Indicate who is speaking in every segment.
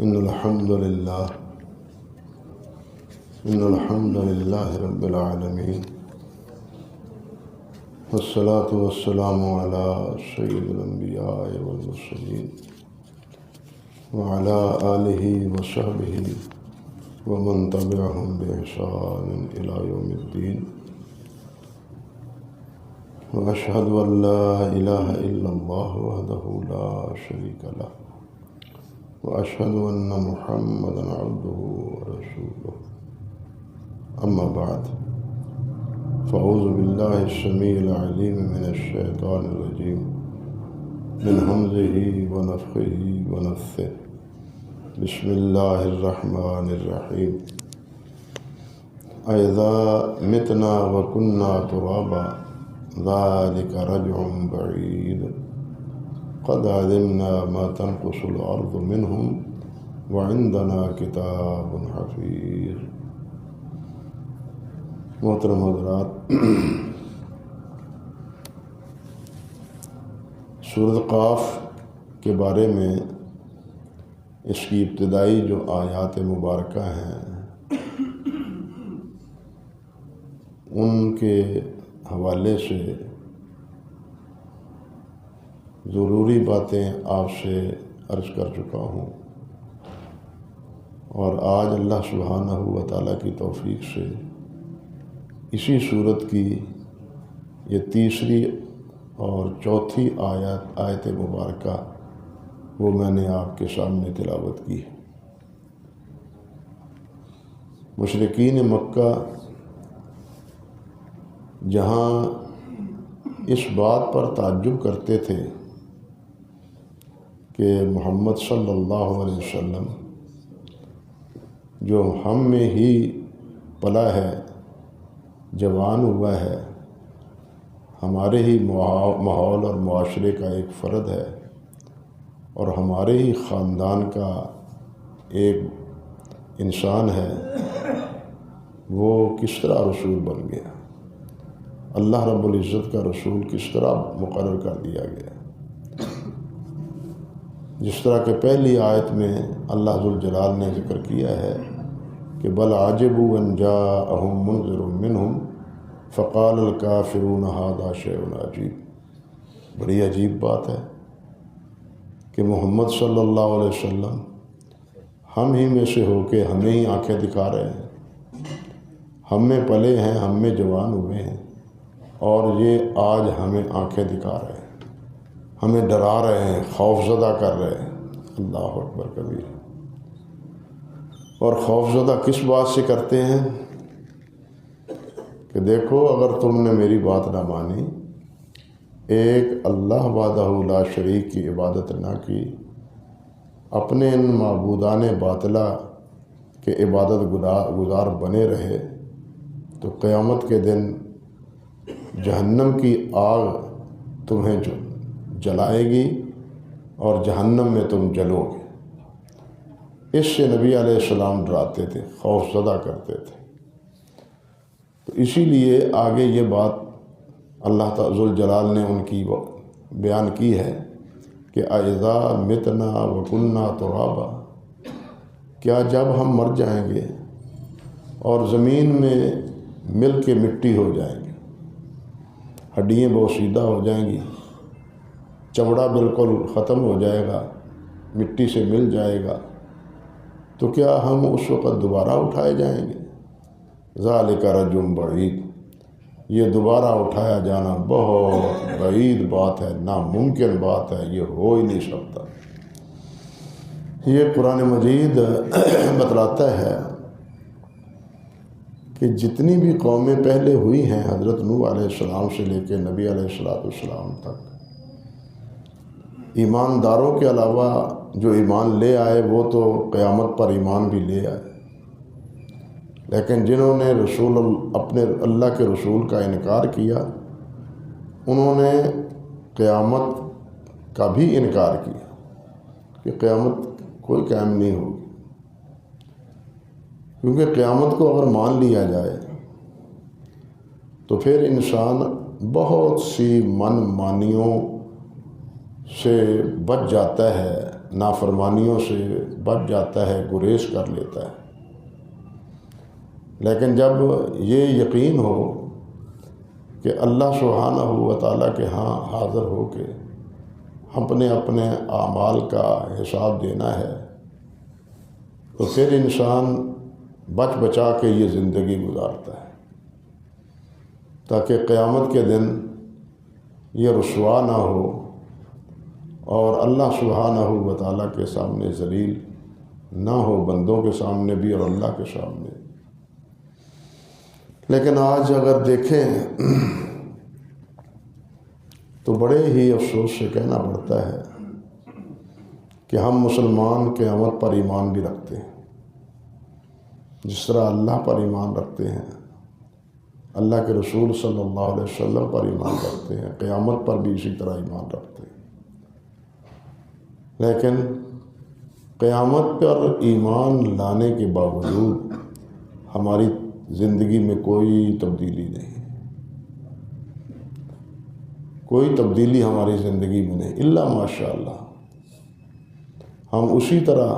Speaker 1: إن الحمد لله رب العالمين، والصلاة والسلام على سيد الأنبياء والمرسلين وعلى آله وصحبه ومن تبعهم بإحسان إلى يوم الدين، وأشهد أن لا إله إلا الله وحده لا شريك له، وأشهد أن محمدا عبده ورسوله. أما بعد، فأعوذ بالله السميع العليم من الشيطان الرجيم من همزه ونفخه ونفثه. بسم الله الرحمن الرحيم. أإذا متنا وكنا ترابا ذلك رجع بعيد قد علمنا ما تنقص الأرض منهم وعندنا كتاب حفيظ. محترم حضرات، سورۃ قاف کے بارے میں اس کی ابتدائی جو آیات مبارکہ ہیں ان کے حوالے سے ضروری باتیں آپ سے عرض کر چکا ہوں، اور آج اللہ سبحانہ و تعالیٰ کی توفیق سے اسی صورت کی یہ تیسری اور چوتھی آیت مبارکہ وہ میں نے آپ کے سامنے تلاوت کی ہے۔ مشرکین مکہ جہاں اس بات پر تعجب کرتے تھے کہ محمد صلی اللہ علیہ وسلم جو ہم میں ہی پلا ہے، جوان ہوا ہے، ہمارے ہی ماحول اور معاشرے کا ایک فرد ہے، اور ہمارے ہی خاندان کا ایک انسان ہے، وہ کس طرح رسول بن گیا؟ اللہ رب العزت کا رسول کس طرح مقرر کر دیا گیا؟ جس طرح کہ پہلی آیت میں اللہ ذوالجلال نے ذکر کیا ہے کہ بل عجبوا ان جاءہم منذر منہم فقال الکافرون ھذا شیء عجیب۔ بڑی عجیب بات ہے کہ محمد صلی اللہ علیہ وسلم ہم ہی میں سے ہو کے ہمیں ہی آنکھیں دکھا رہے ہیں، ہم میں پلے ہیں، ہم میں جوان ہوئے ہیں، اور یہ آج ہمیں آنکھیں دکھا رہے ہیں، ہمیں ڈرا رہے ہیں، خوف زدہ کر رہے ہیں۔ اللہ اکبر کبیر۔ اور خوف زدہ کس بات سے کرتے ہیں کہ دیکھو اگر تم نے میری بات نہ مانی، ایک اللہ وحدہ لا شریک کی عبادت نہ کی، اپنے ان معبودان باطلہ کے عبادت گزار بنے رہے، تو قیامت کے دن جہنم کی آگ تمہیں جلائے گی اور جہنم میں تم جلو گے۔ اس سے نبی علیہ السلام ڈراتے تھے، خوف زدہ کرتے تھے۔ تو اسی لیے آگے یہ بات اللہ تعالی ذوالجلال نے ان کی بیان کی ہے کہ اذا متنا وکنا ترابا، کیا جب ہم مر جائیں گے اور زمین میں مل کے مٹی ہو جائیں گے، ہڈیاں بوسیدہ ہو جائیں گی، چمڑا بالکل ختم ہو جائے گا، مٹی سے مل جائے گا، تو کیا ہم اس وقت دوبارہ اٹھائے جائیں گے؟ ذالک رجع بعید، یہ دوبارہ اٹھایا جانا بہت بعید بات ہے، ناممکن بات ہے، یہ ہو ہی نہیں سکتا۔ یہ قرآن مجید بتلاتا ہے کہ جتنی بھی قومیں پہلے ہوئی ہیں حضرت نوح علیہ السلام سے لے کے نبی علیہ السلام تک، ایمانداروں کے علاوہ جو ایمان لے آئے وہ تو قیامت پر ایمان بھی لے آئے، لیکن جنہوں نے اپنے اللہ کے رسول کا انکار کیا، انہوں نے قیامت کا بھی انکار کیا کہ قیامت کوئی قائم نہیں ہوگی، کیونکہ قیامت کو اگر مان لیا جائے تو پھر انسان بہت سی من مانیوں سے بچ جاتا ہے، نافرمانیوں سے بچ جاتا ہے، گریز کر لیتا ہے۔ لیکن جب یہ یقین ہو کہ اللہ سبحانہ و تعالیٰ کے ہاں حاضر ہو کے اپنے اپنے اعمال کا حساب دینا ہے، تو پھر انسان بچ بچا کے یہ زندگی گزارتا ہے، تاکہ قیامت کے دن یہ رسوا نہ ہو اور اللہ سبحانہ و تعالیٰ کے سامنے ذلیل نہ ہو، بندوں کے سامنے بھی اور اللہ کے سامنے۔ لیکن آج اگر دیکھیں تو بڑے ہی افسوس سے کہنا پڑتا ہے کہ ہم مسلمان قیامت پر ایمان بھی رکھتے ہیں، جس طرح اللہ پر ایمان رکھتے ہیں، اللہ کے رسول صلی اللہ علیہ وسلم پر ایمان رکھتے ہیں، قیامت پر بھی اسی طرح ایمان رکھتے ہیں، لیکن قیامت پر ایمان لانے کے باوجود ہماری زندگی میں کوئی تبدیلی نہیں، کوئی تبدیلی ہماری زندگی میں نہیں، الا ماشاءاللہ ہم اسی طرح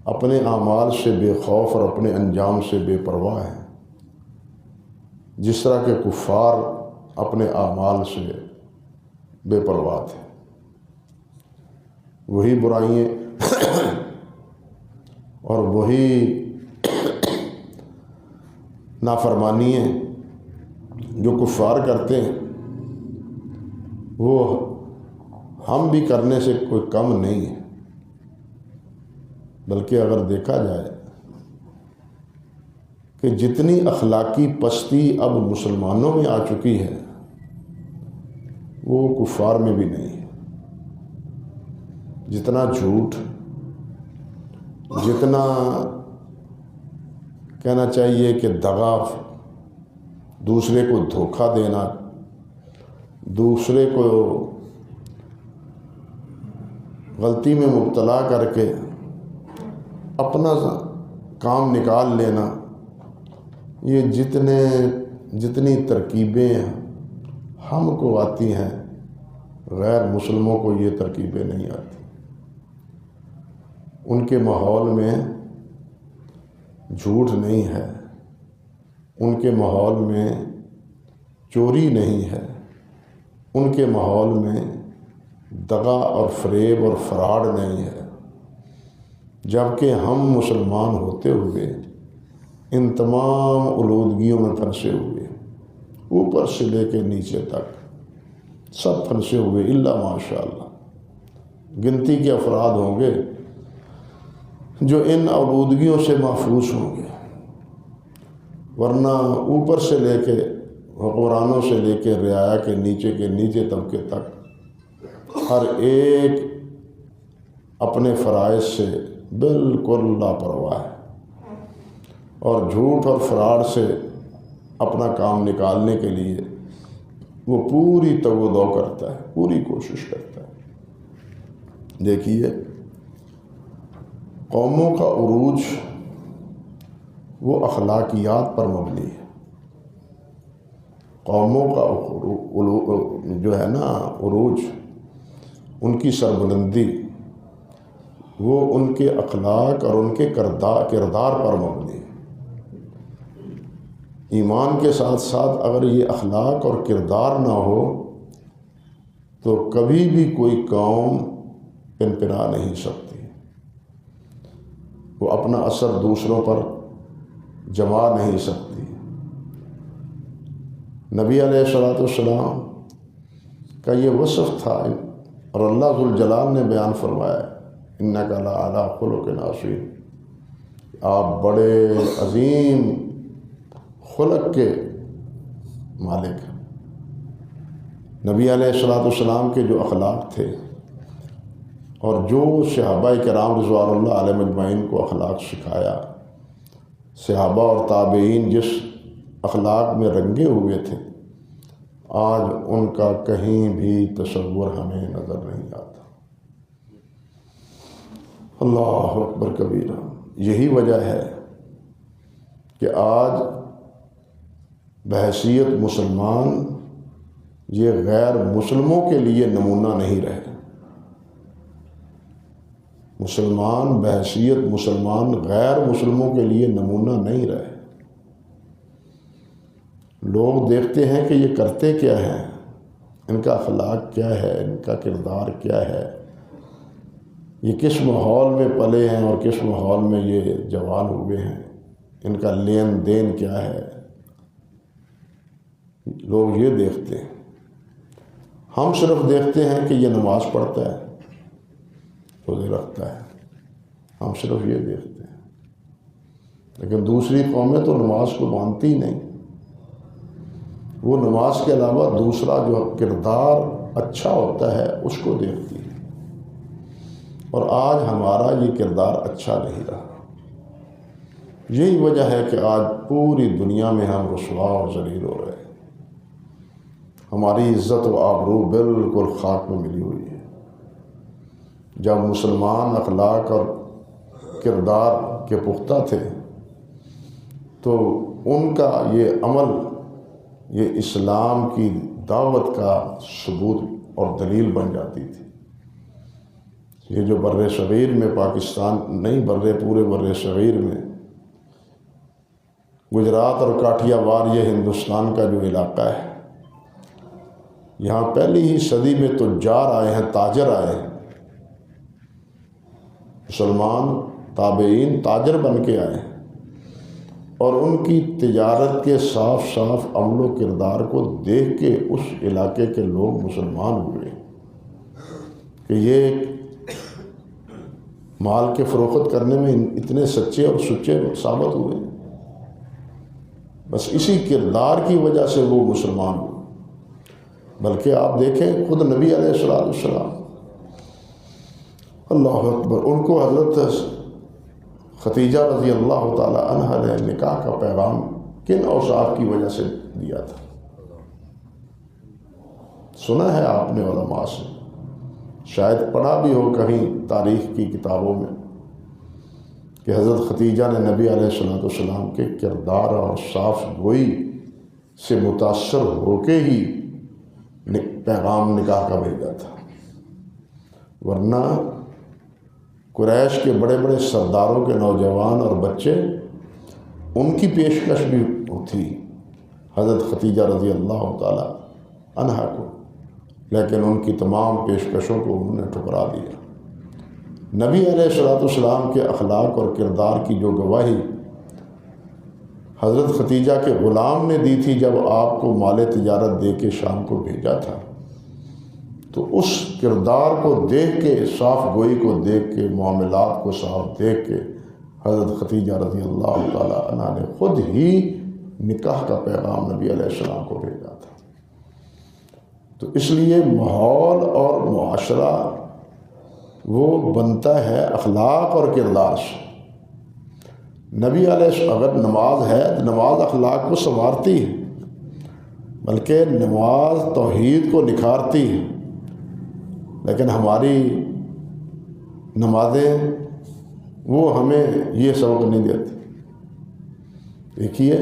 Speaker 1: اپنے اعمال سے بے خوف اور اپنے انجام سے بے پرواہ ہیں، جس طرح کے کفار اپنے اعمال سے بے پرواہ تھے۔ وہی برائیاں اور وہی نافرمانیاں جو کفار کرتے ہیں وہ ہم بھی کرنے سے کوئی کم نہیں ہے، بلکہ اگر دیکھا جائے کہ جتنی اخلاقی پستی اب مسلمانوں میں آ چکی ہے وہ کفار میں بھی نہیں ہے۔ جتنا جھوٹ، جتنا کہنا چاہیے کہ دغا، دوسرے کو دھوکہ دینا، دوسرے کو غلطی میں مبتلا کر کے اپنا کام نکال لینا، یہ جتنی ترکیبیں ہم کو آتی ہیں غیر مسلموں کو یہ ترکیبیں نہیں آتی۔ ان کے ماحول میں جھوٹ نہیں ہے، ان کے ماحول میں چوری نہیں ہے، ان کے ماحول میں دغا اور فریب اور فراڈ نہیں ہے، جبکہ ہم مسلمان ہوتے ہوئے ان تمام آلودگیوں میں پھنسے ہوئے، اوپر سے لے کے نیچے تک سب پھنسے ہوئے، الا ماشاءاللہ گنتی کے افراد ہوں گے جو ان آلودگیوں سے محفوظ ہوں گے، ورنہ اوپر سے لے کے حکمرانوں سے لے کے رعایا کے نیچے طبقے تک ہر ایک اپنے فرائض سے بالکل لاپرواہ ہے، اور جھوٹ اور فراڈ سے اپنا کام نکالنے کے لیے وہ پوری تگ و دو کرتا ہے، پوری کوشش کرتا ہے۔ دیکھیے قوموں کا عروج وہ اخلاقیات پر مبنی ہے، قوموں کا جو ہے نا عروج، ان کی سربلندی وہ ان کے اخلاق اور ان کے کردار پر مبنی ہے۔ ایمان کے ساتھ ساتھ اگر یہ اخلاق اور کردار نہ ہو تو کبھی بھی کوئی قوم پنپنا نہیں سکتی، وہ اپنا اثر دوسروں پر جما نہیں سکتی۔ نبی علیہ الصلوۃ والسلام کا یہ وصف تھا، اور اللہ ذوالجلال نے بیان فرمایا انک لعلی خلق عظیم، آپ بڑے عظیم خلق کے مالک ہیں۔ نبی علیہ الصلوۃ والسلام کے جو اخلاق تھے اور جو صحابہ کرام رضوان اللہ علیہ مجمعین کو اخلاق سکھایا، صحابہ اور تابعین جس اخلاق میں رنگے ہوئے تھے، آج ان کا کہیں بھی تصور ہمیں نظر نہیں آتا۔ اللہ اکبر کبیرہ۔ یہی وجہ ہے کہ آج بحیثیت مسلمان یہ غیر مسلموں کے لیے نمونہ نہیں رہے، مسلمان بحیثیت مسلمان غیر مسلموں کے لیے نمونہ نہیں رہے۔ لوگ دیکھتے ہیں کہ یہ کرتے کیا ہیں، ان کا اخلاق کیا ہے، ان کا کردار کیا ہے، یہ کس ماحول میں پلے ہیں اور کس ماحول میں یہ جوان ہوئے ہیں، ان کا لین دین کیا ہے، لوگ یہ دیکھتے ہیں۔ ہم صرف دیکھتے ہیں کہ یہ نماز پڑھتا ہے، روزے رکھتا ہے، ہم صرف یہ دیکھتے ہیں، لیکن دوسری قومیں تو نماز کو مانتی ہی نہیں، وہ نماز کے علاوہ دوسرا جو کردار اچھا ہوتا ہے اس کو دیکھتی ہے، اور آج ہمارا یہ کردار اچھا نہیں رہا۔ یہی وجہ ہے کہ آج پوری دنیا میں ہم رسوا اور ذلیل ہو رہے ہیں، ہماری عزت و آبرو بالکل خاک میں ملی ہوئی ہے۔ جب مسلمان اخلاق اور کردار کے پختہ تھے تو ان کا یہ عمل یہ اسلام کی دعوت کا ثبوت اور دلیل بن جاتی تھی۔ یہ جو بر صغیر میں پاکستان نہیں پورے بر صغیر میں گجرات اور کاٹھیا وار یہ ہندوستان کا جو علاقہ ہے، یہاں پہلی ہی صدی میں تجار آئے ہیں، تاجر آئے ہیں، مسلمان تابعین تاجر بن کے آئے ہیں، اور ان کی تجارت کے صاف صاف عمل و کردار کو دیکھ کے اس علاقے کے لوگ مسلمان ہوئے کہ یہ مال کے فروخت کرنے میں اتنے سچے اور سچے ثابت ہوئے، بس اسی کردار کی وجہ سے وہ مسلمان ہوئے۔ بلکہ آپ دیکھیں خود نبی علیہ السلام، اللہ اکبر، ان کو حضرت ختیجہ رضی اللہ تعالی عنہ نے نکاح کا پیغام کن اوصاف کی وجہ سے دیا تھا؟ سنا ہے آپ نے علماء سے، شاید پڑھا بھی ہو کہیں تاریخ کی کتابوں میں، کہ حضرت ختیجہ نے نبی علیہ السلام کے کردار اور صاف گوئی سے متاثر ہو کے ہی پیغام نکاح کا بھیجا تھا، ورنہ قریش کے بڑے بڑے سرداروں کے نوجوان اور بچے ان کی پیشکش بھی تھی حضرت ختیجہ رضی اللہ تعالی عنہا کو، لیکن ان کی تمام پیشکشوں کو انہوں نے ٹھکرا دیا۔ نبی علیہ السلام کے اخلاق اور کردار کی جو گواہی حضرت ختیجہ کے غلام نے دی تھی جب آپ کو مال تجارت دے کے شام کو بھیجا تھا، تو اس کردار کو دیکھ کے، صاف گوئی کو دیکھ کے، معاملات کو صاف دیکھ کے حضرت ختیجہ رضی اللہ تعالی عنہ نے خود ہی نکاح کا پیغام نبی علیہ السلام کو بھیجا تھا۔ تو اس لیے ماحول اور معاشرہ وہ بنتا ہے اخلاق اور کردار سے۔ نبی علیہ اگر نماز ہے تو نماز اخلاق کو سنوارتی ہے، بلکہ نماز توحید کو نکھارتی ہے، لیکن ہماری نمازیں وہ ہمیں یہ سبق نہیں دیتی۔ دیکھیے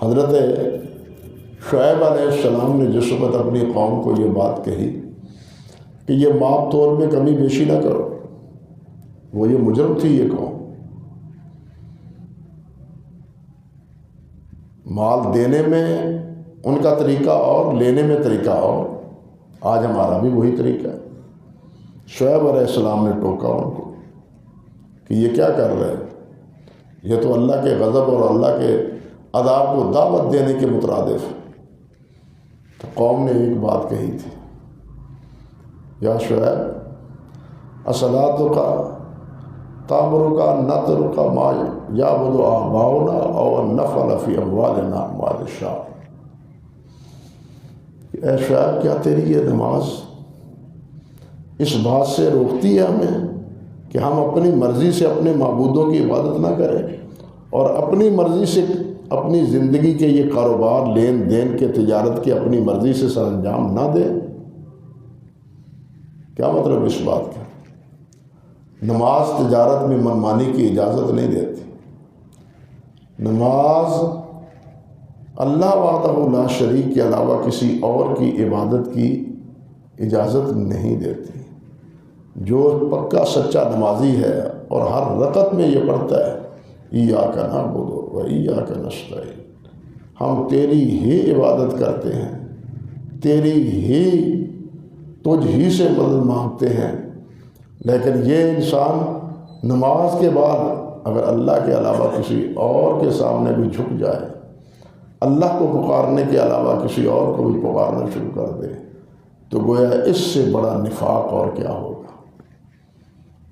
Speaker 1: حضرت شعیب علیہ السلام نے جس وقت اپنی قوم کو یہ بات کہی کہ یہ ماپ تول میں کمی بیشی نہ کرو، وہ یہ مجرم تھی یہ قوم، مال دینے میں ان کا طریقہ اور لینے میں طریقہ اور، آج ہمارا بھی وہی طریقہ ہے۔ شعیب علیہ السلام نے ٹوکا ان کو کہ یہ کیا کر رہے ہیں، یہ تو اللہ کے غضب اور اللہ کے عذاب کو دعوت دینے کے مترادف ہے۔ تو قوم نے ایک بات کہی تھی، یا شعیب الصلاۃ کا تامر کا نتر کا ما یعبد آباؤنا او النفل فی اموالنا اموال الشعب۔ اے شعیب کیا تیری یہ نماز اس بات سے روکتی ہے ہمیں کہ ہم اپنی مرضی سے اپنے معبودوں کی عبادت نہ کریں اور اپنی مرضی سے اپنی زندگی کے یہ کاروبار لین دین کے تجارت کے اپنی مرضی سے سر انجام نہ دیں؟ کیا مطلب اس بات کا؟ نماز تجارت میں منمانی کی اجازت نہیں دیتی، نماز اللہ وحدہ لا شریک کے علاوہ کسی اور کی عبادت کی اجازت نہیں دیتی۔ جو پکا سچا نمازی ہے اور ہر رکعت میں یہ پڑھتا ہے ایاک نعبد و ایاک نستعین، ہم تیری ہی عبادت کرتے ہیں، تیری ہی تجھ ہی سے مدد مانگتے ہیں، لیکن یہ انسان نماز کے بعد اگر اللہ کے علاوہ کسی اور کے سامنے بھی جھک جائے، اللہ کو پکارنے کے علاوہ کسی اور کو بھی پکارنا شروع کر دے، تو گویا اس سے بڑا نفاق اور کیا ہوگا۔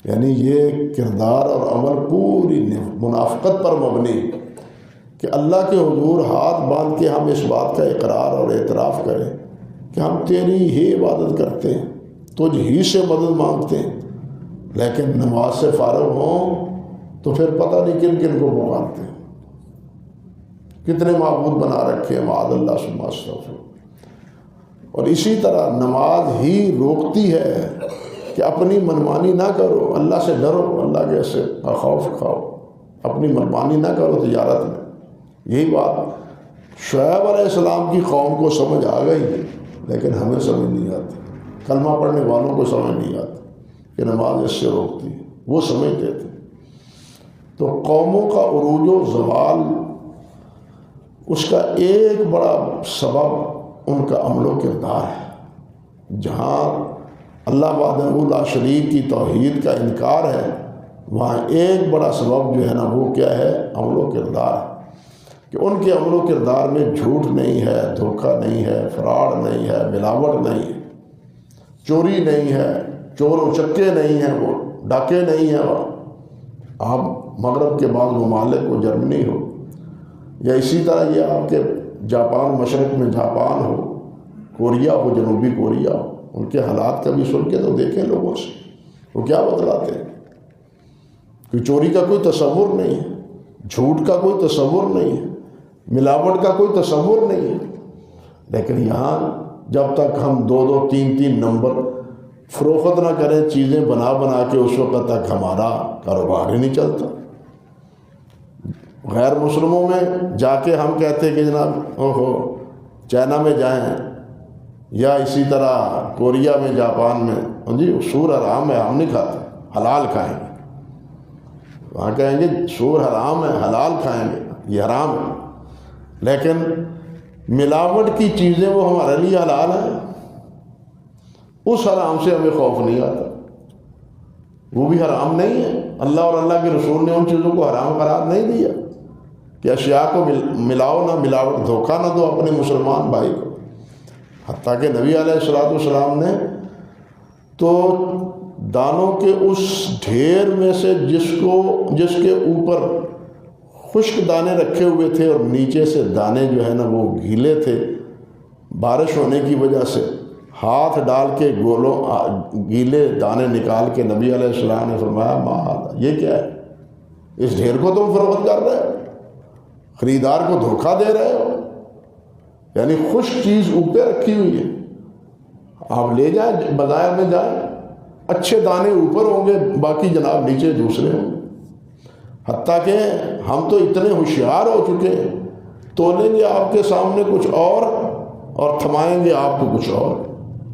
Speaker 1: یعنی یہ کردار اور عمل پوری منافقت پر مبنی کہ اللہ کے حضور ہاتھ باندھ کے ہم اس بات کا اقرار اور اعتراف کریں کہ ہم تیری ہی عبادت کرتے ہیں، تجھ ہی سے مدد مانگتے ہیں، لیکن نماز سے فارغ ہوں تو پھر پتہ نہیں کن کن کو پکارتے ہیں، کتنے معبود بنا رکھے ہیں، معاذ اللہ ثم استغفر۔ اور اسی طرح نماز ہی روکتی ہے کہ اپنی منمانی نہ کرو، اللہ سے ڈرو، اللہ کے سے خوف کھاؤ، اپنی منمانی نہ کرو تجارت میں۔ یہی بات شعیب علیہ السلام کی قوم کو سمجھ آ گئی، لیکن ہمیں سمجھ نہیں آتی، کلمہ پڑھنے والوں کو سمجھ نہیں آتی کہ نماز اس سے روکتی ہے، وہ سمجھتے تھے۔ تو قوموں کا عروج و زوال، اس کا ایک بڑا سبب ان کا عمل و کردار ہے۔ جہاں اللہ وحدہ لا شریک کی توحید کا انکار ہے، وہاں ایک بڑا سبب جو ہے نا وہ کیا ہے؟ عمل و کردار ہے، کہ ان کے عمل و کردار میں جھوٹ نہیں ہے، دھوکہ نہیں ہے، فراڈ نہیں ہے، ملاوٹ نہیں ہے، چوری نہیں ہے، چور و چکے نہیں ہیں، وہ ڈاکے نہیں ہیں۔ آپ مغرب کے بعض ممالک کو، جرمنی ہو یا اسی طرح یہ آپ کے جاپان، مشرق میں جاپان ہو، کوریا ہو، جنوبی کوریا ہو، ان کے حالات کبھی سن کے تو دیکھیں لوگوں سے، وہ کیا بتلاتے ہیں کہ چوری کا کوئی تصور نہیں ہے، جھوٹ کا کوئی تصور نہیں ہے، ملاوٹ کا کوئی تصور نہیں ہے۔ لیکن یہاں جب تک ہم دو دو تین تین نمبر فروخت نہ کریں چیزیں بنا بنا کے، اس وقت تک ہمارا کاروبار ہی نہیں چلتا۔ غیر مسلموں میں جا کے ہم کہتے ہیں کہ جناب اوہو چائنا میں جائیں یا اسی طرح کوریا میں، جاپان میں، جی سور حرام ہے، ہم نہیں کھاتے، حلال کھائیں گے۔ وہاں کہیں گے سور حرام ہے، حلال کھائیں گے، یہ حرام ہے، لیکن ملاوٹ کی چیزیں وہ ہمارے لیے حلال ہیں، اس حرام سے ہمیں خوف نہیں آتا، وہ بھی حرام نہیں ہے۔ اللہ اور اللہ کے رسول نے ان چیزوں کو حرام قرار نہیں دیا کہ اشیاء کو ملاؤ نہ، ملاوٹ، دھوکہ نہ دو اپنے مسلمان بھائی کو۔ حتیٰ کہ نبی علیہ السلام نے تو دانوں کے اس ڈھیر میں سے جس کے اوپر خشک دانے رکھے ہوئے تھے اور نیچے سے دانے جو ہے نا وہ گیلے تھے بارش ہونے کی وجہ سے، ہاتھ ڈال کے گیلے دانے نکال کے نبی علیہ السلام نے فرمایا ما ھذا، یہ کیا ہے؟ اس ڈھیر کو تم فروخت کر رہے ہو، خریدار کو دھوکہ دے رہے ہو، یعنی خشک چیز اوپر رکھی ہوئی ہے، آپ لے جائیں بازار میں جائیں، اچھے دانے اوپر ہوں گے، باقی جناب نیچے دوسرے ہوں گے۔ حتیٰ کہ ہم تو اتنے ہوشیار ہو چکے ہیں، تولیں گے آپ کے سامنے کچھ اور تھمائیں گے آپ کو کچھ اور۔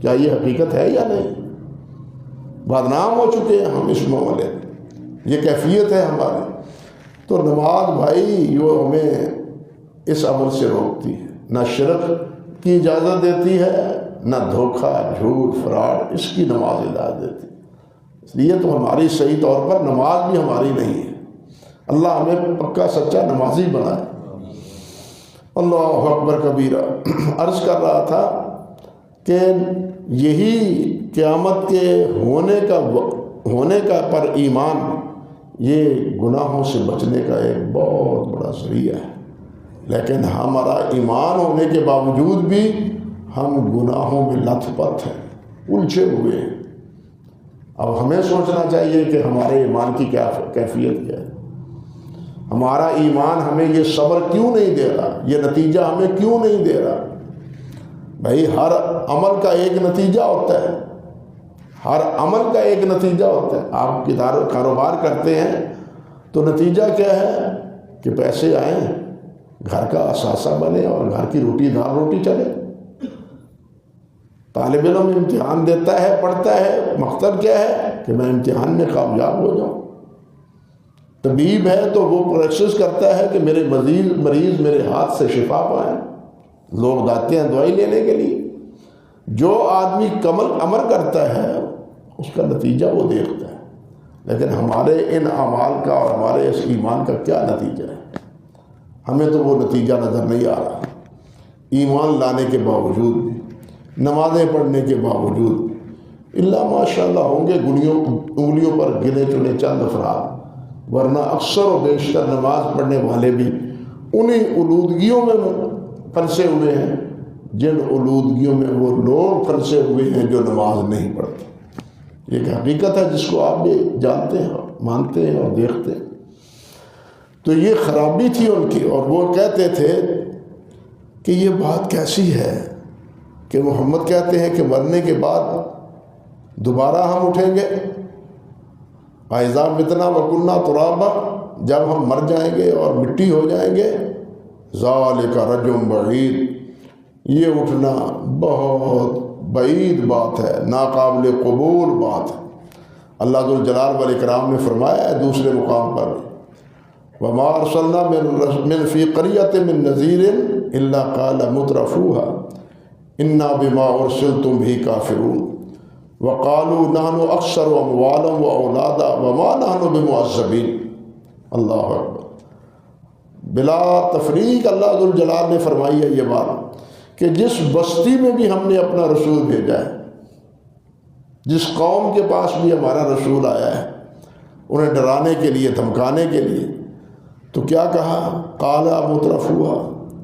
Speaker 1: کیا یہ حقیقت ہے یا نہیں؟ بدنام ہو چکے ہیں ہم اس معاملے میں، یہ کیفیت ہے ہماری۔ تو نماز بھائی وہ ہمیں اس عمل سے روکتی ہے، نہ شرک کی اجازت دیتی ہے، نہ دھوکہ، جھوٹ، فراڈ، اس کی نماز اجازت دیتی ہے۔ اس لیے تو ہماری صحیح طور پر نماز بھی ہماری نہیں ہے۔ اللہ ہمیں پکا سچا نمازی بنائے۔ اللہ اکبر کبیرہ۔ عرض کر رہا تھا کہ یہی قیامت کے ہونے کا پر ایمان، یہ گناہوں سے بچنے کا ایک بہت بڑا ذریعہ ہے، لیکن ہمارا ایمان ہونے کے باوجود بھی ہم گناہوں میں لت پت ہیں، الجھے ہوئے ہیں۔ اب ہمیں سوچنا چاہیے کہ ہمارے ایمان کی کیا کیفیت کیا ہے، ہمارا ایمان ہمیں یہ صبر کیوں نہیں دے رہا، یہ نتیجہ ہمیں کیوں نہیں دے رہا۔ بھائی ہر عمل کا ایک نتیجہ ہوتا ہے، ہر عمل کا ایک نتیجہ ہوتا ہے۔ آپ کاروبار کرتے ہیں تو نتیجہ کیا ہے کہ پیسے آئیں، گھر کا اثاثہ بنے اور گھر کی روٹی دال روٹی چلے۔ طالب علم امتحان دیتا ہے، پڑھتا ہے، مقصد کیا ہے کہ میں امتحان میں کامیاب ہو جاؤں۔ طبیب ہے تو وہ پریکٹس کرتا ہے کہ میرے مریض میرے ہاتھ سے شفا پائیں۔ لوگ جاتے ہیں دوائی لینے کے لیے۔ جو آدمی عمل کرتا ہے اس کا نتیجہ وہ دیکھتا ہے، لیکن ہمارے ان اعمال کا اور ہمارے اس ایمان کا کیا نتیجہ ہے؟ ہمیں تو وہ نتیجہ نظر نہیں آ رہا۔ ایمان لانے کے باوجود بھی، نمازیں پڑھنے کے باوجود، اللہ ماشاء اللہ ہوں گے انگلیوں پر گنے چنے چند افراد، ورنہ اکثر و بیشتر نماز پڑھنے والے بھی انہی آلودگیوں میں پھنسے ہوئے ہیں جن آلودگیوں میں وہ لوگ پھنسے ہوئے ہیں جو نماز نہیں پڑھتے۔ یہ ایک حقیقت ہے جس کو آپ بھی جانتے ہیں، مانتے ہیں اور دیکھتے ہیں۔ تو یہ خرابی تھی ان کی، اور وہ کہتے تھے کہ یہ بات کیسی ہے کہ محمد کہتے ہیں کہ مرنے کے بعد دوبارہ ہم اٹھیں گے، اذا متنا وکنا ترابا، جب ہم مر جائیں گے اور مٹی ہو جائیں گے، ذالک رجم بعید، یہ اٹھنا بہت بعید بات ہے، ناقابل قبول بات ہے۔ اللہ ذوالجلال والاکرام نے فرمایا ہے دوسرے مقام پر، وما ارسلنا من فی قریۃ من نذیر الا قال مترفوها انا بما ارسلتم به کافرون وقالوا نحن اکثر اموالا واولادا وما نحن بمعذبین۔ اللہ اکبر۔ بلا تفریق اللہ ذوالجلال نے فرمائی ہے یہ بات کہ جس بستی میں بھی ہم نے اپنا رسول بھیجا ہے، جس قوم کے پاس بھی ہمارا رسول آیا ہے، انہیں ڈرانے کے لیے، دھمکانے کے لیے، تو کیا کہا؟ قالا مترفوہا،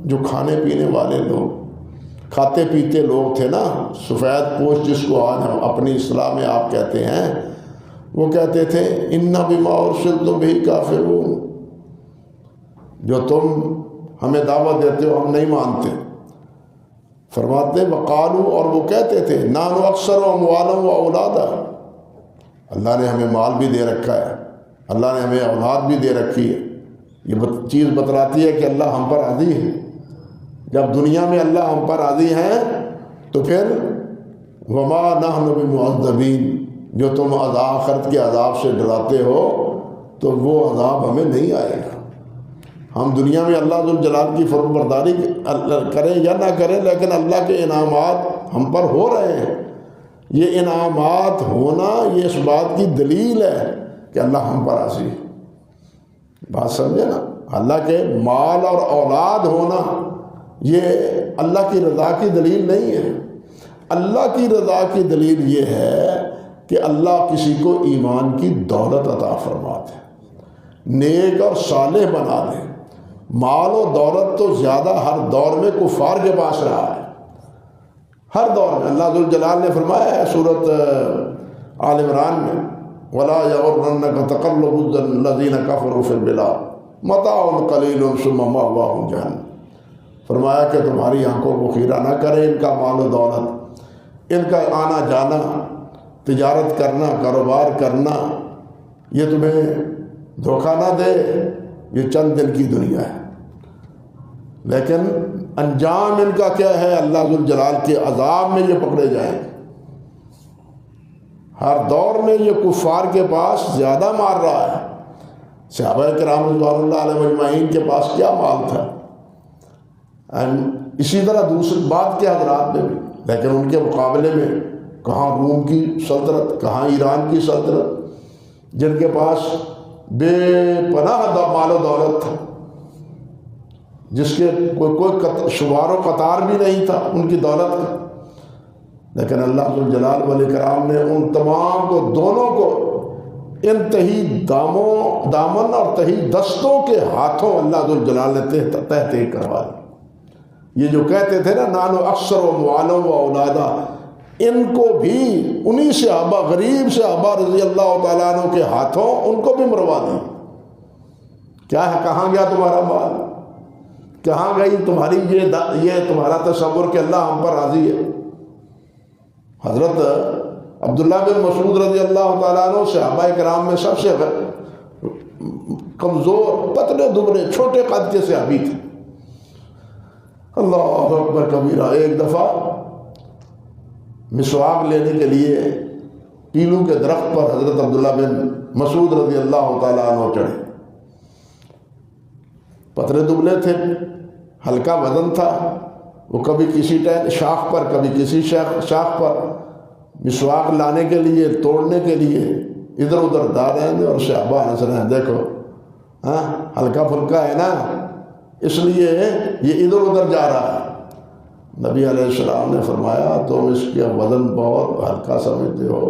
Speaker 1: جو کھانے پینے والے لوگ، کھاتے پیتے لوگ تھے نا، سفید پوش جس کو آج ہم اپنی اصطلاح میں آپ کہتے ہیں، وہ کہتے تھے انا بما ارسلتم بہ کافرون، جو تم ہمیں دعوت دیتے ہو ہم نہیں مانتے۔ فرماتے وقالو، اور وہ کہتے تھے نحن اکثر اموالا و اولادا، اللہ نے ہمیں مال بھی دے رکھا ہے، اللہ نے ہمیں اولاد بھی دے رکھی ہے۔ یہ چیز بتلاتی ہے کہ اللہ ہم پر راضی ہے۔ جب دنیا میں اللہ ہم پر راضی ہیں تو پھر وما نحن بمعذبین، جو تم آخرت کے عذاب سے ڈراتے ہو تو وہ عذاب ہمیں نہیں آئے گا۔ ہم دنیا میں اللہ ذوالجلال کی فرمانبرداری کریں یا نہ کریں، لیکن اللہ کے انعامات ہم پر ہو رہے ہیں۔ یہ انعامات ہونا یہ اس بات کی دلیل ہے کہ اللہ ہم پر راضی ہے۔ بات سمجھے نا؟ اللہ کے مال اور اولاد ہونا یہ اللہ کی رضا کی دلیل نہیں ہے۔ اللہ کی رضا کی دلیل یہ ہے کہ اللہ کسی کو ایمان کی دولت عطا فرماتے ہیں، نیک اور صالح بنا دے۔ مال و دولت تو زیادہ ہر دور میں کفار کے پاس رہا ہے، ہر دور میں۔ اللہ ذوالجلال نے فرمایا ہے سورۃ آل عمران میں وَلَا يَغُرَّنَّكَ تَقَلُّبُ الَّذِينَ كَفَرُوا فِي الْبِلَادِ مَتَاعٌ قَلِيلٌ ثُمَّ مَأْوَاهُمْ جَهَنَّمُ۔ فرمایا کہ تمہاری آنکھوں کو خیرہ نہ کرے ان کا مال و دولت، ان کا آنا جانا، تجارت کرنا، کاروبار کرنا، یہ تمہیں دھوکہ نہ دے، یہ چند دن کی دنیا ہے، لیکن انجام ان کا کیا ہے؟ اللہ ذوالجلال کے عذاب میں یہ پکڑے جائیں۔ ہر دور میں یہ کفار کے پاس زیادہ مار رہا ہے۔ صحابہ کرام رضوان اللہ علیہ اجمعین کے پاس کیا مال تھا، اسی طرح دوسری بات کے حضرات میں بھی، لیکن ان کے مقابلے میں کہاں روم کی سلطنت، کہاں ایران کی سلطنت، جن کے پاس بے پناہ مال و دولت تھا، جس کے کوئی شمار و قطار بھی نہیں تھا ان کی دولت کا، لیکن اللہ ذوالجلال والاکرام نے ان تمام کو، دونوں کو، انتہی دامن اور تہی دستوں کے ہاتھوں اللہ ذوالجلال نے تحقیق کروا دی۔ یہ جو کہتے تھے نا نانو اکثر و معالم و اولادا، ان کو بھی انہی صحابہ، غریب صحابہ رضی اللہ تعالیٰ عنہ کے ہاتھوں ان کو بھی مروا دی۔ کیا ہے؟ کہاں گیا تمہارا مال؟ کہاں گئی تمہاری یہ تمہارا تصور کہ اللہ ہم پر راضی ہے؟ حضرت عبداللہ بن مسعود رضی اللہ تعالیٰ عنہ صحابہ کرام میں سب سے کمزور، پتلے دبلے، چھوٹے قد کے صحابی تھے۔ اللہ اکبر کبیرہ۔ ایک دفعہ مسواک لینے کے لیے پیلو کے درخت پر حضرت عبداللہ بن مسعود رضی اللہ تعالیٰ عنہ چڑھے. پتلے دبلے تھے، ہلکا وزن تھا. وہ کبھی کسی شاخ پر کبھی کسی شاخ پر مسواک لانے کے لیے، توڑنے کے لیے ادھر ادھر جا رہے ہیں. اور صحابہ ہنس رہے ہیں، دیکھو ہاں ہلکا پھلکا ہے نا، اس لیے یہ ادھر ادھر جا رہا ہے. نبی علیہ السلام نے فرمایا تم اس کا وزن بہت ہلکا سمجھتے ہو،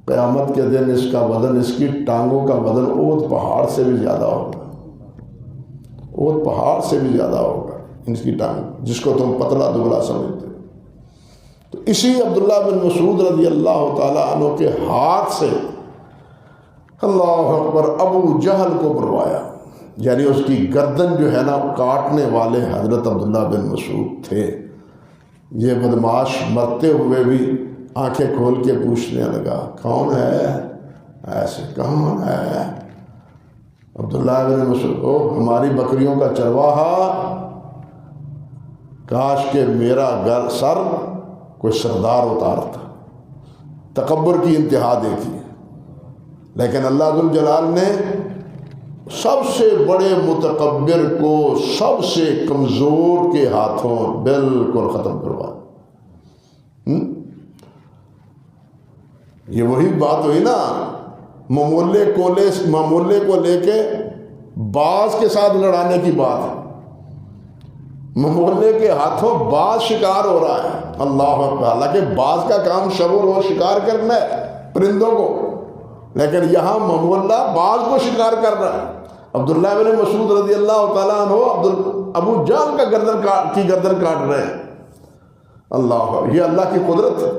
Speaker 1: قیامت کے دن اس کا وزن، اس کی ٹانگوں کا وزن اونٹ پہاڑ سے بھی زیادہ ہوگا. اونٹ پہاڑ سے بھی زیادہ ہوگا ان کی ٹانگ، جس کو تم پتلا دبلا سمجھتے ہو. تو اسی عبداللہ بن مسعود رضی اللہ تعالیٰ عنہ کے ہاتھ سے اللہ اکبر ابو جہل کو مروایا. یعنی اس کی گردن جو ہے نا کاٹنے والے حضرت عبداللہ بن مسعود تھے. یہ بدماش مرتے ہوئے بھی آنکھیں کھول کے پوچھنے لگا کون ہے، ایسے کون ہے؟ عبداللہ بن مسعود ہماری بکریوں کا چرواہا، کاش کہ میرا سر کوئی سردار اتارتا. تکبر کی انتہا دیکھی. لیکن اللہ ذوالجلال نے سب سے بڑے متکبر کو سب سے کمزور کے ہاتھوں بالکل ختم کروا. یہ وہی بات ہوئی نا، ممولے کو لے کے باز کے ساتھ لڑانے کی بات ہے. ممولے کے ہاتھوں باز شکار ہو رہا ہے. اللہ اکبر. حالانکہ باز کا کام شب و روز شکار کرنا ہے پرندوں کو، لیکن یہاں ممولہ باز کو شکار کر رہا ہے. عبداللہ بن مسعود رضی اللہ تعالیٰ عنہ ابو جہل کا گردن کاٹ رہے ہیں. اللہ، یہ اللہ کی قدرت ہے.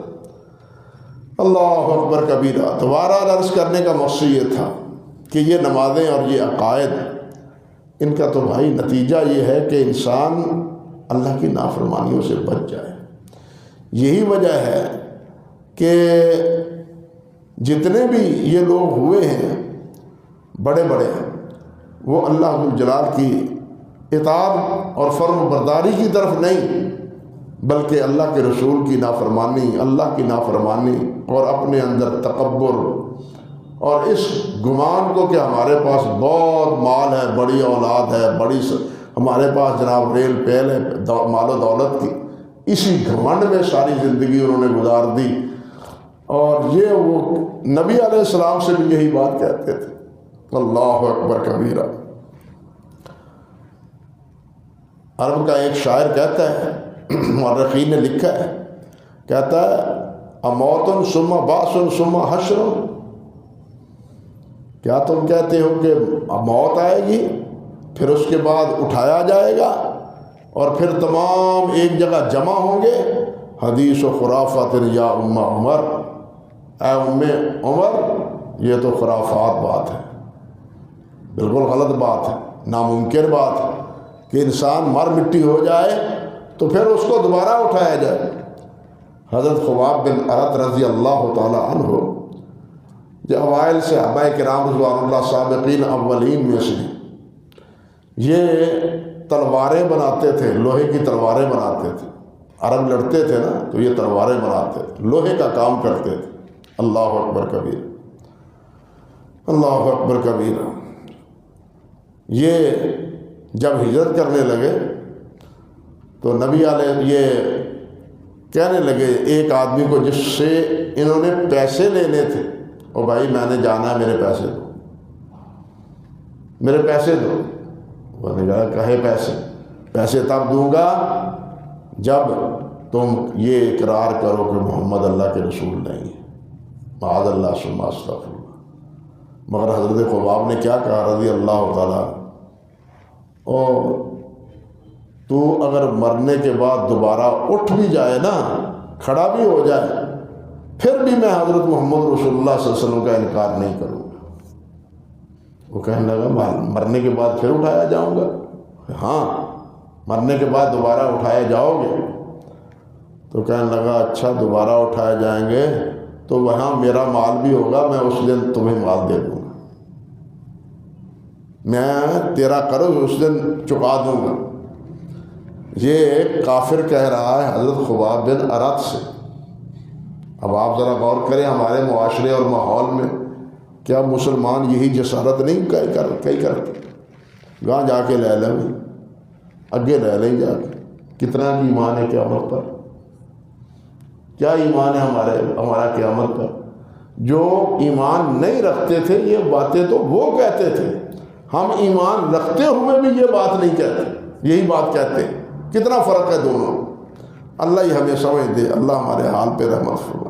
Speaker 1: اللہ اکبر کبیرہ. دوبارہ عرض کرنے کا مقصد یہ تھا کہ یہ نمازیں اور یہ عقائد، ان کا تو بھائی نتیجہ یہ ہے کہ انسان اللہ کی نافرمانیوں سے بچ جائے. یہی وجہ ہے کہ جتنے بھی یہ لوگ ہوئے ہیں بڑے بڑے، وہ اللہ ذوالجلال کی اطاعت اور فرم برداری کی طرف نہیں، بلکہ اللہ کے رسول کی نافرمانی، اللہ کی نافرمانی اور اپنے اندر تکبر اور اس گمان کو کہ ہمارے پاس بہت مال ہے، بڑی اولاد ہے، ہمارے پاس جناب ریل پیل ہے مال و دولت کی، اسی گھمنڈ میں ساری زندگی انہوں نے گزار دی. اور یہ وہ نبی علیہ السلام سے بھی یہی بات کہتے تھے. اللہ اکبر کبیرہ. عرب کا ایک شاعر کہتا ہے، مورخین نے لکھا ہے، کہتا ہے اموتن ثم بعث ثم حشر. کیا تم کہتے ہو کہ موت آئے گی پھر اس کے بعد اٹھایا جائے گا اور پھر تمام ایک جگہ جمع ہوں گے؟ حدیث و خرافات یا ام عمر، اے ام عمر یہ تو خرافات بات ہے، بالکل غلط بات ہے، ناممکن بات ہے کہ انسان مر مٹی ہو جائے تو پھر اس کو دوبارہ اٹھایا جائے. حضرت خباب بن ارت رضی اللہ تعالی عنہ جو اوائل صحابہ کرام رضوان اللہ سابقین اولین میں سے، یہ تلواریں بناتے تھے، لوہے کی تلواریں بناتے تھے. عرب لڑتے تھے نا تو یہ تلواریں بناتے تھے، لوہے کا کام کرتے تھے. اللہ اکبر کبیر. اللہ اکبر کبیر. یہ جب ہجرت کرنے لگے تو نبی علیہ یہ کہنے لگے ایک آدمی کو جس سے انہوں نے پیسے لینے تھے، او بھائی میں نے جانا ہے، میرے پیسے دو، میرے پیسے دو. وہ نے کہا کہے پیسے تب دوں گا جب تم یہ اقرار کرو کہ محمد اللہ کے رسول نہیں ہے. معاذ اللہ ثم استغفر اللہ. مگر حضرت خباب نے کیا کہا رضی اللہ تعالیٰ، اور تو اگر مرنے کے بعد دوبارہ اٹھ بھی جائے نا، کھڑا بھی ہو جائے، پھر بھی میں حضرت محمد رسول اللہ صلی اللہ علیہ وسلم کا انکار نہیں کروں گا. وہ کہنے لگا مرنے کے بعد پھر اٹھایا جاؤں گا؟ ہاں مرنے کے بعد دوبارہ اٹھائے جاؤ گے. تو کہنے لگا اچھا دوبارہ اٹھائے جائیں گے تو وہاں میرا مال بھی ہوگا، میں اس دن تمہیں مال دے دوں گا، میں تیرا قرض اس دن چکا دوں گا. یہ کافر کہہ رہا ہے حضرت خباب بن ارت سے اب آپ ذرا غور کریں ہمارے معاشرے اور ماحول میں کیا مسلمان یہی جسارت نہیں کئی کرتے؟ گاں جا کے لے لیں، اگے لے لیں جا کے، کتنا ایمان ہے قیامت پر؟ کیا ایمان ہے ہمارا قیامت پر؟ جو ایمان نہیں رکھتے تھے یہ باتیں تو وہ کہتے تھے، ہم ایمان رکھتے ہوئے بھی یہ بات نہیں کہتے، یہی بات کہتے ہیں۔ کتنا فرق ہے دونوں؟ اللہ ہی ہمیں سمجھ دے، اللہ ہمارے حال پہ رحمت فرمائے۔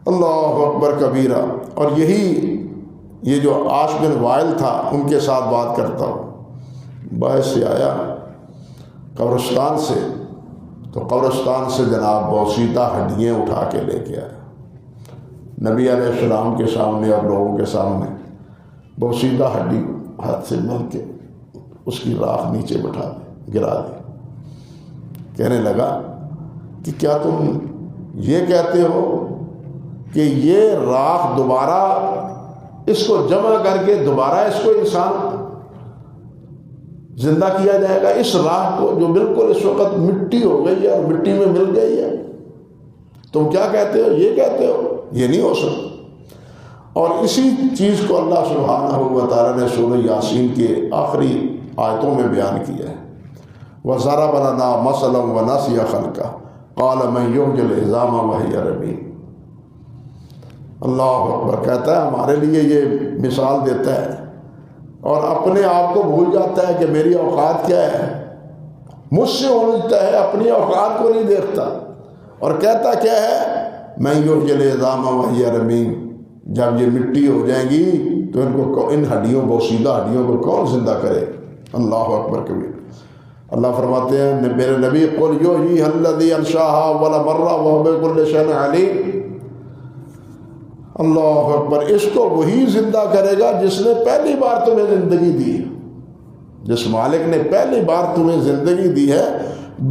Speaker 1: اللہ اکبر کبیرہ۔ اور یہ جو عاص بن وائل تھا ان کے ساتھ بات کرتا ہوں، باعث سے آیا قبرستان سے، تو قبرستان سے جناب بوسیدہ ہڈیاں اٹھا کے لے کے آیا نبی علیہ السلام کے سامنے اور لوگوں کے سامنے۔ بوسیدہ ہڈی ہاتھ سے مل کے اس کی راکھ نیچے بٹھا دی، گرا دی۔ کہنے لگا کہ کیا تم یہ کہتے ہو کہ یہ راکھ دوبارہ اس کو جمع کر کے دوبارہ اس کو انسان زندہ کیا جائے گا؟ اس راکھ کو جو بالکل اس وقت مٹی ہو گئی ہے اور مٹی میں مل گئی ہے، تم کیا کہتے ہو؟ یہ کہتے ہو؟ یہ نہیں ہو سکتا۔ اور اسی چیز کو اللہ سبحانہ و تعالیٰ نے سورہ یاسین کے آخری آیتوں میں بیان کیا ہے۔ وَضَرَبَ لَنَا مَثَلًا وَنَسِيَ خَلْقَهُ قَالَ مَن يُحْيِي الْعِظَامَ وَهِيَ رَمِيمٌ۔ اللہ اکبر، کہتا ہے ہمارے لیے یہ مثال دیتا ہے اور اپنے آپ کو بھول جاتا ہے کہ میری اوقات کیا ہے، مجھ سے الجھتا ہے، اپنی اوقات کو نہیں دیکھتا، اور کہتا کیا ہے میں یحیی العظام وہی رمیم، جب یہ مٹی ہو جائیں گی تو ان ہڈیوں بوسیدہ ہڈیوں کو کون زندہ کرے؟ اللہ اکبر کبیر۔ اللہ فرماتے ہیں میرے نبی قل یحییھا الذی انشاھا اول مرہ وہو بکل شیء علیم۔ اللہ اکبر، اس کو وہی زندہ کرے گا جس نے پہلی بار تمہیں زندگی دی، جس مالک نے پہلی بار تمہیں زندگی دی ہے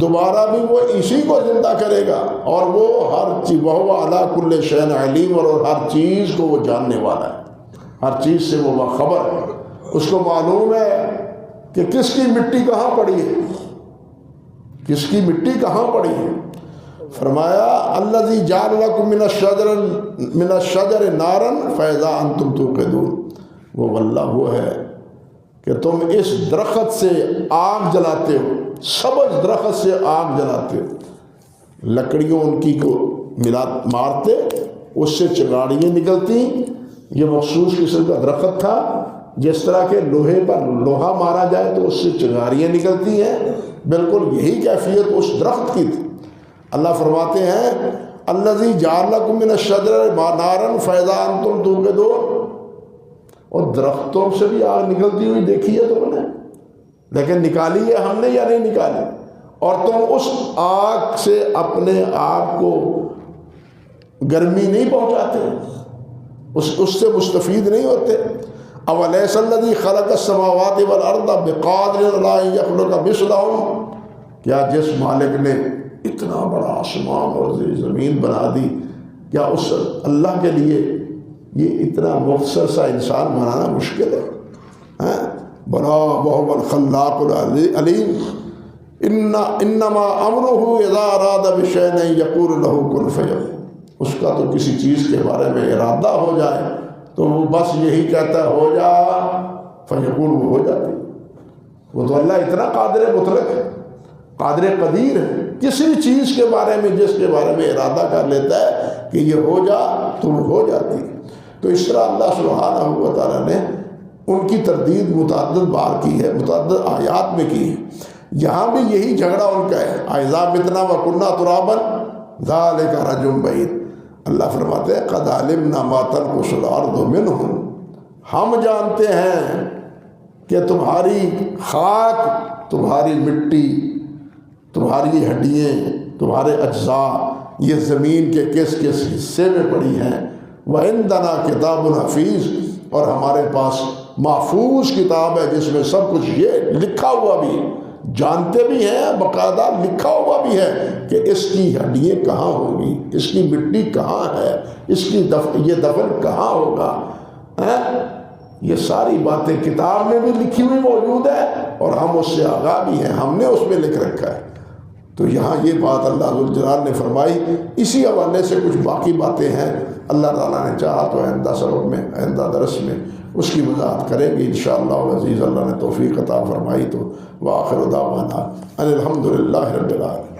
Speaker 1: دوبارہ بھی وہ اسی کو زندہ کرے گا، اور وہ ہر چیز وہو علی کل شیء علیم، اور ہر چیز کو وہ جاننے والا ہے، ہر چیز سے وہ باخبر ہے، اس کو معلوم ہے کہ کس کی مٹی کہاں پڑی ہے، کس کی مٹی کہاں پڑی ہے۔ فرمایا الذی جعل لکم من الشجر نارا فاذا انتم توقدون، وہ واللہ وہ ہے کہ تم اس درخت سے آگ جلاتے ہو، سبز درخت سے آگ جلاتے ہو، لکڑیوں ان کی کو مارتے، اس سے چنگاڑیاں نکلتی، یہ مخصوص قسم کا درخت تھا، جس طرح کے لوہے پر لوہا مارا جائے تو اس سے چنگاریاں نکلتی ہیں، بالکل یہی کیفیت اس درخت کی تھی۔ اللہ فرماتے ہیں الذی جعل لکم من الشجر نارا فاذا انتم توقدون، اور درختوں سے بھی آگ نکلتی ہوئی دیکھی ہے تم نے، لیکن نکالی ہے ہم نے یا نہیں نکالی؟ اور تم اس آگ سے اپنے آپ کو گرمی نہیں پہنچاتے، اس سے مستفید نہیں ہوتے۔ اولیس الذی خلق السماوات والارض بقادر علی ان یخلق مثلہم، کیا جس مالک نے اتنا بڑا آسمان اور زمین بنا دی، کیا اس اللہ کے لیے یہ اتنا مختصر سا انسان بنانا مشکل ہے؟ بلا وہو الخلاق العلیم، انما امرہ اذا اراد بشیء ان یقول له کن فیکون، اس کا تو کسی چیز کے بارے میں ارادہ ہو جائے تو وہ بس یہی کہتا ہے ہو جا فیکون، وہ ہو جاتی۔ وہ تو اللہ اتنا قادر مطلق ہے، قادر قدیر ہے، کسی چیز کے بارے میں جس کے بارے میں ارادہ کر لیتا ہے کہ یہ ہو جا تو وہ ہو جاتی۔ تو اس طرح اللہ سبحانہ و تعالیٰ نے ان کی تردید متعدد بار کی ہے، متعدد آیات میں کی ہے۔ یہاں بھی یہی جھگڑا ان کا ہے، اذا متنا وکنا ترابا ذلک رجم بعید۔ اللہ فرماتے ہیں قد علمنا ما تنقص الارض منہم، ہم جانتے ہیں کہ تمہاری خاک، تمہاری مٹی، تمہاری ہڈیاں، تمہارے اجزاء یہ زمین کے کس کس حصے میں پڑی ہیں۔ وَعِندَنَا كِتَابٌ حفیظ، اور ہمارے پاس محفوظ کتاب ہے جس میں سب کچھ یہ لکھا ہوا بھی ہے، جانتے بھی ہیں، باقاعدہ لکھا ہوا بھی ہے کہ اس کی ہڈیاں کہاں ہوں گی، اس کی مٹی کہاں ہے، اس کی یہ دفن کہاں ہوگا۔ یہ ساری باتیں کتاب میں بھی لکھی ہوئی موجود ہے اور ہم اس سے آگاہ بھی ہیں، ہم نے اس میں لکھ رکھا ہے۔ تو یہاں یہ بات اللہ ذوالجلال نے فرمائی. اسی حوالے سے کچھ باقی باتیں ہیں، اللہ تعالیٰ نے چاہا تو آئندہ سبق میں، آئندہ درس میں اس کی وضاحت کریں گے انشاءاللہ العزیز. اللہ نے توفیق عطا فرمائی تو وآخر دعوانا ان الحمد للہ رب العالمین.